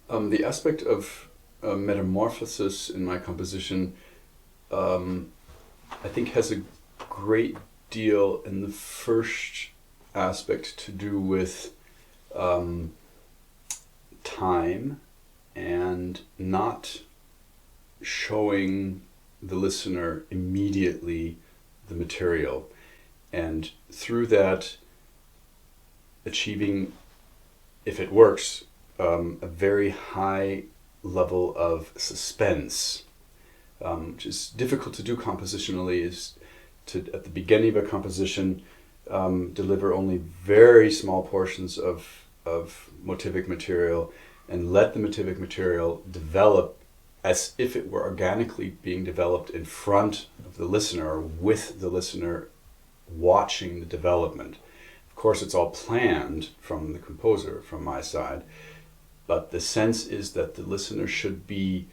The aspect of metamorphosis in my composition, I think, has a great deal in the first aspect to do with time and not showing the listener immediately the material, and through that achieving, if it works, a very high level of suspense, which is difficult to do compositionally, is to, at the beginning of a composition, deliver only very small portions of motivic material and let the motivic material develop as if it were organically being developed in front of the listener, or with the listener watching the development. Of course, it's all planned from the composer, from my side, but the sense is that the listener should be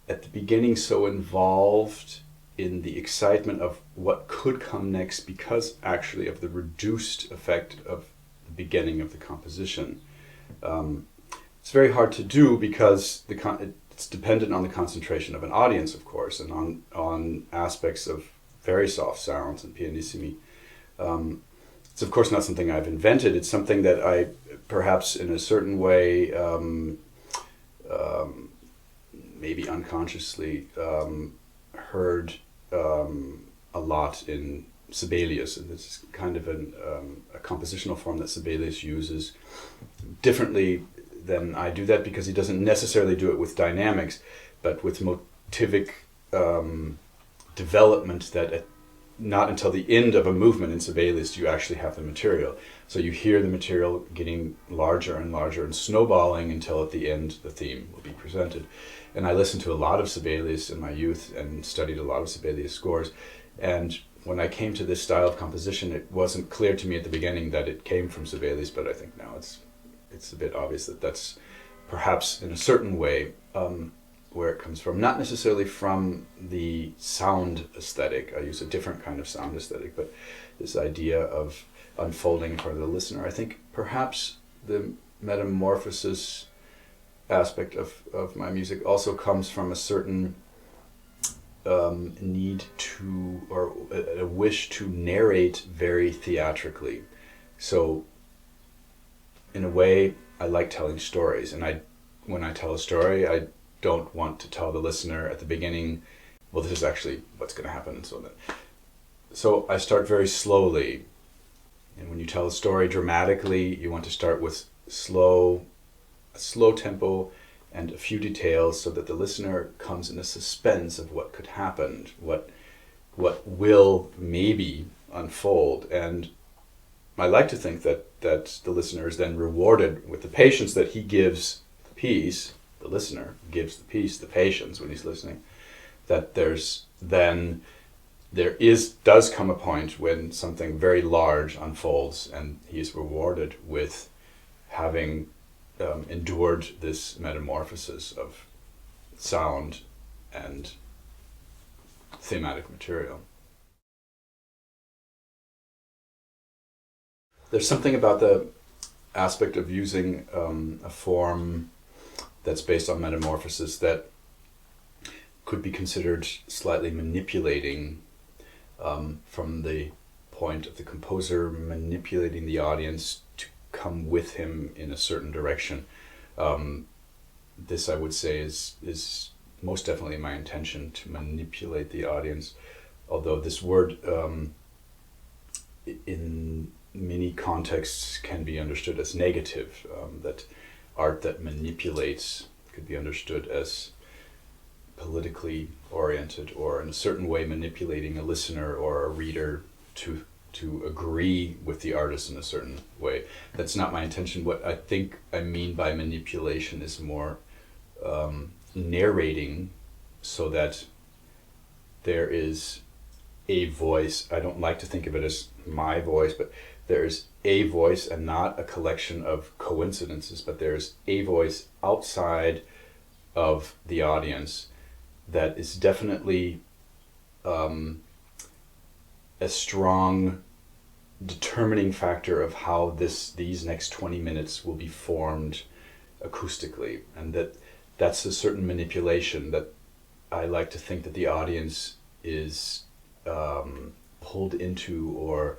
at the beginning so involved in the excitement of what could come next, because actually of the reduced effect of the beginning of the composition. It's very hard to do because it's dependent on the concentration of an audience, of course, and on aspects of very soft sounds and pianissimi. It's of course not something I've invented. It's something that I, perhaps in a certain way, maybe unconsciously, heard a lot in Sibelius, and this is kind of a compositional form that Sibelius uses differently than I do that, because he doesn't necessarily do it with dynamics, but with motivic development that not until the end of a movement in Sibelius do you actually have the material. So you hear the material getting larger and larger and snowballing until at the end the theme will be presented. And I listened to a lot of Sibelius in my youth and studied a lot of Sibelius scores. And when I came to this style of composition, it wasn't clear to me at the beginning that it came from Sibelius, but I think now it's a bit obvious that that's perhaps in a certain way where it comes from. Not necessarily from the sound aesthetic. I use a different kind of sound aesthetic, but this idea of unfolding for the listener. I think perhaps the metamorphosis aspect of my music also comes from a certain need to, or a wish to narrate very theatrically. So in a way, I like telling stories, and when I tell a story, I don't want to tell the listener at the beginning, well, this is actually what's going to happen, and so on. So I start very slowly, and when you tell a story dramatically, you want to start with a slow tempo and a few details, so that the listener comes in a suspense of what could happen, what will maybe unfold. And I like to think that the listener is then rewarded with the patience that he gives the piece. The listener gives the piece the patience when he's listening. That does come a point when something very large unfolds, and he is rewarded with having endured this metamorphosis of sound and thematic material. There's something about the aspect of using a form that's based on metamorphosis that could be considered slightly manipulating, from the point of the composer manipulating the audience to come with him in a certain direction. This, I would say, is most definitely my intention, to manipulate the audience, although this word in many contexts can be understood as negative, that art that manipulates could be understood as politically oriented, or in a certain way manipulating a listener or a reader to agree with the artist in a certain way. That's not my intention. What I think I mean by manipulation is more narrating, so that there is a voice. I don't like to think of it as my voice, but there's a voice and not a collection of coincidences, but there's a voice outside of the audience that is definitely a strong determining factor of how these next 20 minutes will be formed acoustically, and that's a certain manipulation that I like to think that the audience is pulled into, or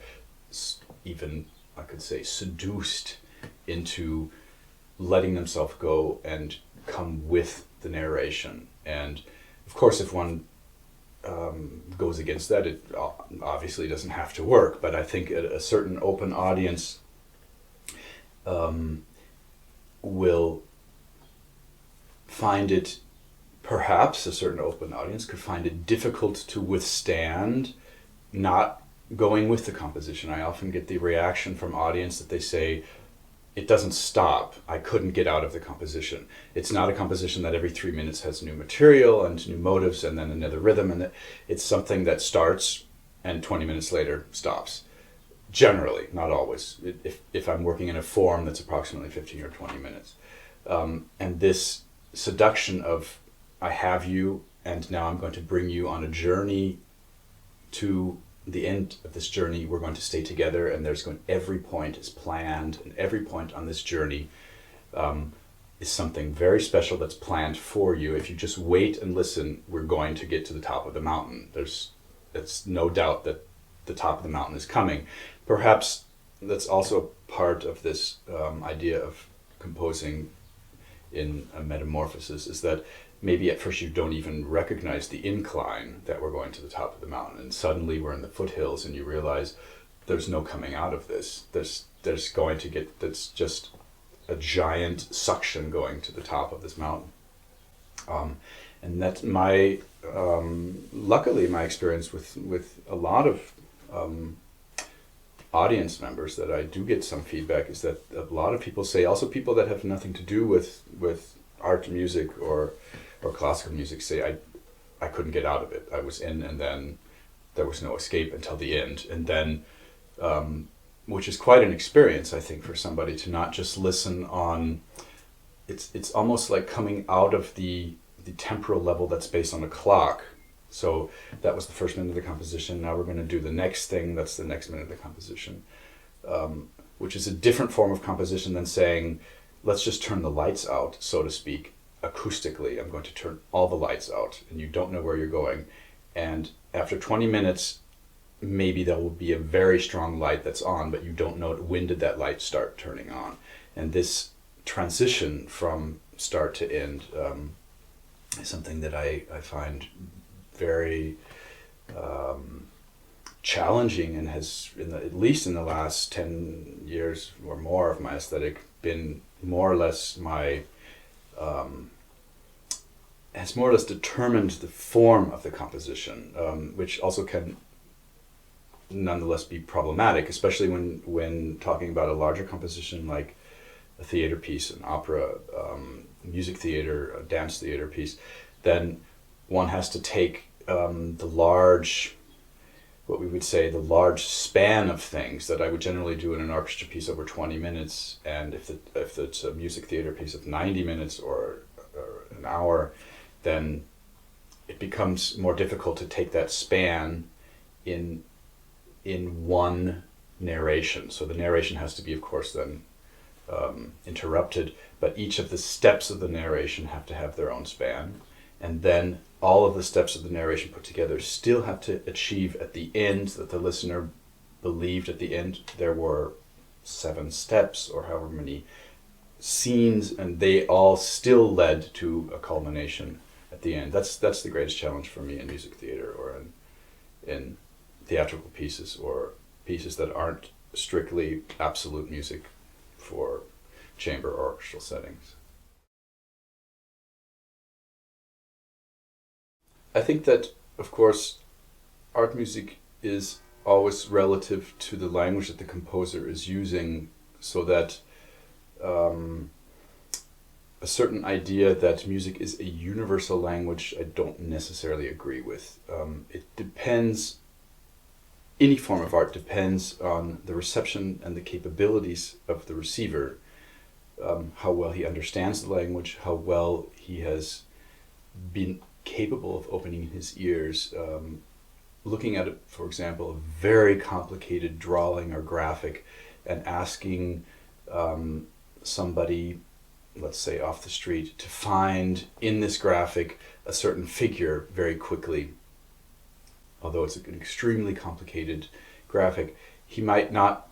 even, I could say, seduced into letting themselves go and come with the narration. And of course, if one goes against that, it obviously doesn't have to work. But I think a certain open audience will find it, perhaps a certain open audience could find it difficult to withstand not going with the composition. I often get the reaction from audience that they say, it doesn't stop. I couldn't get out of the composition. It's not a composition that every 3 minutes has new material and new motives and then another rhythm, and it's something that starts and 20 minutes later stops. Generally, not always. If I'm working in a form that's approximately 15 or 20 minutes. And this seduction of, I have you, and now I'm going to bring you on a journey to the end of this journey. We're going to stay together, and every point is planned, and every point on this journey is something very special that's planned for you. If you just wait and listen, we're going to get to the top of the mountain. It's no doubt that the top of the mountain is coming. Perhaps that's also part of this idea of composing in a metamorphosis, is that maybe at first you don't even recognize the incline that we're going to the top of the mountain, and suddenly we're in the foothills and you realize there's no coming out of this. That's just a giant suction going to the top of this mountain. And that's luckily my experience with a lot of audience members, that I do get some feedback, is that a lot of people say, also people that have nothing to do with art music or classical music, say, I couldn't get out of it. I was in, and then there was no escape until the end. And then, which is quite an experience, I think, for somebody to not just listen on, it's almost like coming out of the temporal level that's based on a clock. So that was the first minute of the composition. Now we're going to do the next thing. That's the next minute of the composition, which is a different form of composition than saying, let's just turn the lights out, so to speak, acoustically. I'm going to turn all the lights out, and you don't know where you're going. And after 20 minutes, maybe there will be a very strong light that's on, but you don't know when did that light start turning on. And this transition from start to end is something that I find very challenging, and has, at least in the last 10 years or more of my aesthetic, been more or less has more or less determined the form of the composition, which also can nonetheless be problematic, especially when talking about a larger composition like a theater piece, an opera, music theater, a dance theater piece. Then one has to take the large span of things that I would generally do in an orchestra piece over 20 minutes. And if it's a music theater piece of 90 minutes or an hour, then it becomes more difficult to take that span in one narration. So the narration has to be, of course, then interrupted, but each of the steps of the narration have to have their own span. And then all of the steps of the narration put together still have to achieve at the end that the listener believed at the end there were 7 steps or however many scenes, and they all still led to a culmination at the end. That's the greatest challenge for me in music theater, or in theatrical pieces, or pieces that aren't strictly absolute music for chamber or orchestral settings. I think that, of course, art music is always relative to the language that the composer is using, so that a certain idea that music is a universal language, I don't necessarily agree with. It depends, any form of art depends on the reception and the capabilities of the receiver, how well he understands the language, how well he has been capable of opening his ears, looking at it, for example, a very complicated drawing or graphic, and asking somebody let's say off the street, to find in this graphic a certain figure very quickly. Although it's an extremely complicated graphic, he might not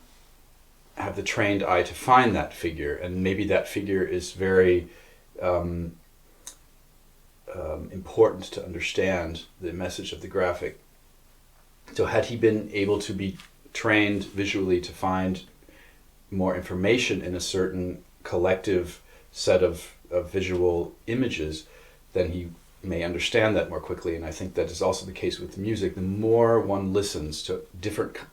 have the trained eye to find that figure, and maybe that figure is very important to understand the message of the graphic. So had he been able to be trained visually to find more information in a certain collective set of visual images, then he may understand that more quickly. And I think that is also the case with music. The more one listens to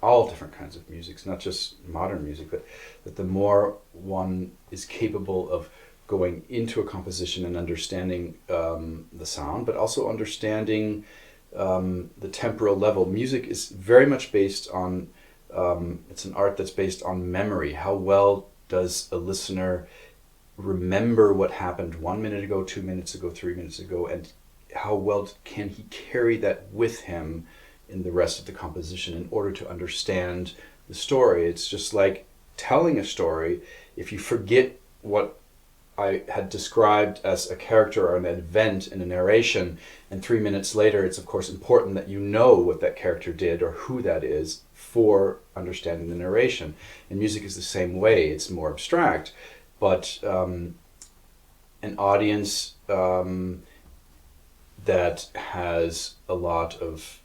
all different kinds of music, not just modern music, but that the more one is capable of going into a composition and understanding the sound, but also understanding the temporal level. Music is very much based on, it's an art that's based on memory. How well does a listener remember what happened 1 minute ago, 2 minutes ago, 3 minutes ago, and how well can he carry that with him in the rest of the composition in order to understand the story? It's just like telling a story. If you forget what I had described as a character or an event in a narration, and 3 minutes later, it's of course important that you know what that character did or who that is for understanding the narration. And music is the same way. It's more abstract, but an audience that has a lot of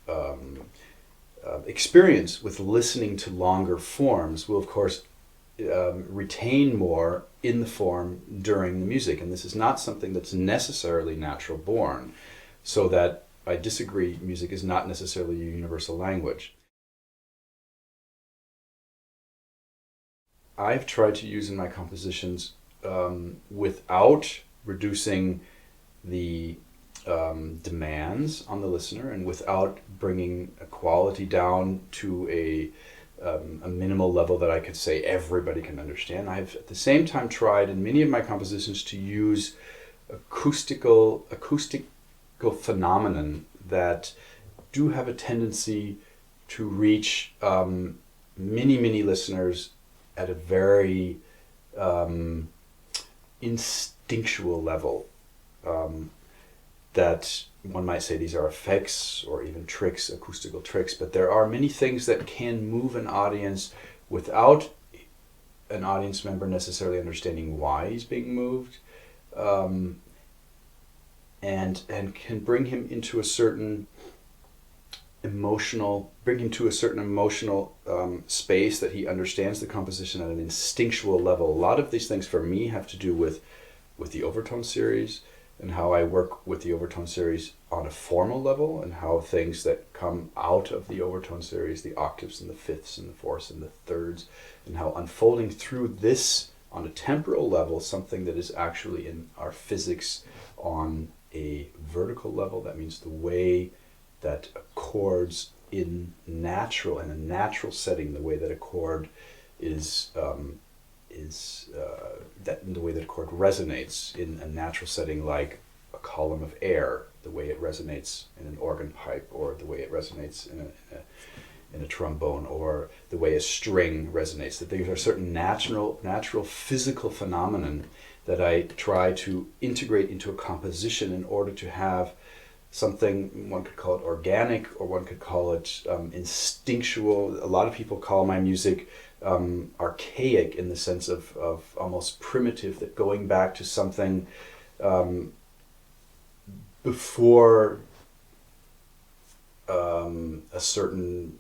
experience with listening to longer forms will of course retain more in the form during the music. And this is not something that's necessarily natural born, so that I disagree, music is not necessarily a universal language. I've tried to use in my compositions without reducing the demands on the listener and without bringing a quality down to a minimal level that I could say everybody can understand. I've at the same time tried in many of my compositions to use acoustical phenomenon that do have a tendency to reach many listeners at a very instinctual level. That one might say these are effects or even tricks, acoustical tricks, but there are many things that can move an audience without an audience member necessarily understanding why he's being moved, and can bring him into a certain emotional space that he understands the composition at an instinctual level. A lot of these things for me have to do with the overtone series, and how I work with the overtone series on a formal level, and how things that come out of the overtone series, the octaves and the fifths and the fourths and the thirds, and how unfolding through this on a temporal level, something that is actually in our physics on a vertical level. That means the way that chords in a natural setting, the way that a chord is that in the way that a chord resonates in a natural setting, like a column of air, the way it resonates in an organ pipe, or the way it resonates in a trombone, or the way a string resonates. That there are certain natural physical phenomenon that I try to integrate into a composition in order to have something, one could call it organic, or one could call it instinctual. A lot of people call my music archaic, in the sense of almost primitive, that going back to something before a certain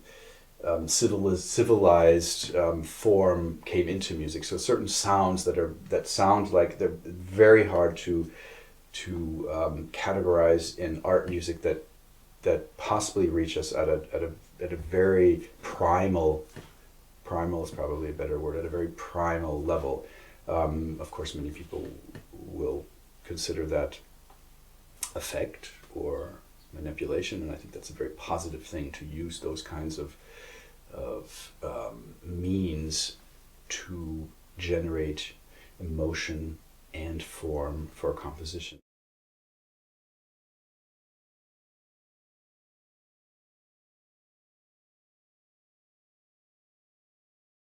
civilized form came into music. So certain sounds that sound like they're very hard to categorize in art music, that possibly reach us at a very primal is probably a better word, at a very primal level. Of course, many people will consider that effect or manipulation, and I think that's a very positive thing, to use those kinds of means to generate emotion and form for a composition.